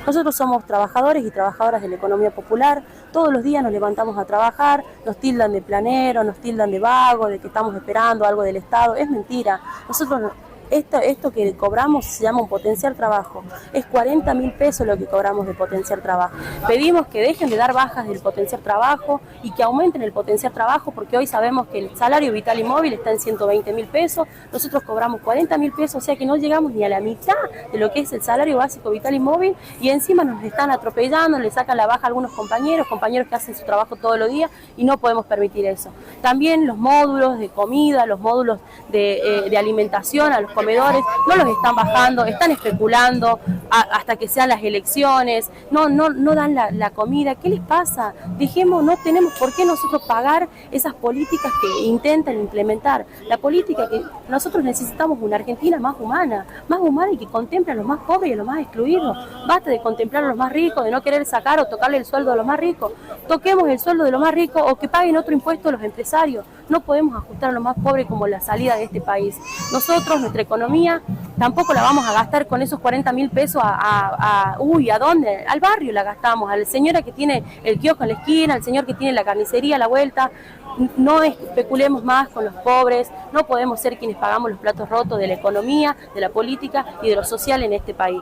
Nosotros somos trabajadores y trabajadoras de la economía popular, todos los días nos levantamos a trabajar, nos tildan de planero, nos tildan de vago, de que estamos esperando algo del Estado, es mentira. Nosotros esto que cobramos se llama un potenciar trabajo, es 40.000 pesos lo que cobramos de potenciar trabajo. Pedimos que dejen de dar bajas del potenciar trabajo y que aumenten el potenciar trabajo, porque hoy sabemos que el salario vital y móvil está en 120.000 pesos, nosotros cobramos 40.000 pesos, o sea que no llegamos ni a la mitad de lo que es el salario básico vital y móvil, y encima nos están atropellando, le sacan la baja a algunos compañeros que hacen su trabajo todos los días, y no podemos permitir eso. También los módulos de comida, los módulos de alimentación a los comedores, no los están bajando, están especulando hasta que sean las elecciones, no dan la comida. ¿Qué les pasa? Dijimos, no tenemos por qué nosotros pagar esas políticas que intentan implementar. La política que nosotros necesitamos, una Argentina más humana y que contemple a los más pobres y a los más excluidos. Basta de contemplar a los más ricos, de no querer sacar o tocarle el sueldo a los más ricos. Toquemos el sueldo de los más ricos o que paguen otro impuesto a los empresarios. No podemos ajustar a los más pobres como la salida de este país. Nosotros, nuestra economía, tampoco la vamos a gastar con esos 40.000 pesos ¿a dónde? Al barrio la gastamos, a la señora que tiene el kiosco en la esquina, al señor que tiene la carnicería a la vuelta. No especulemos más con los pobres, no podemos ser quienes pagamos los platos rotos de la economía, de la política y de lo social en este país.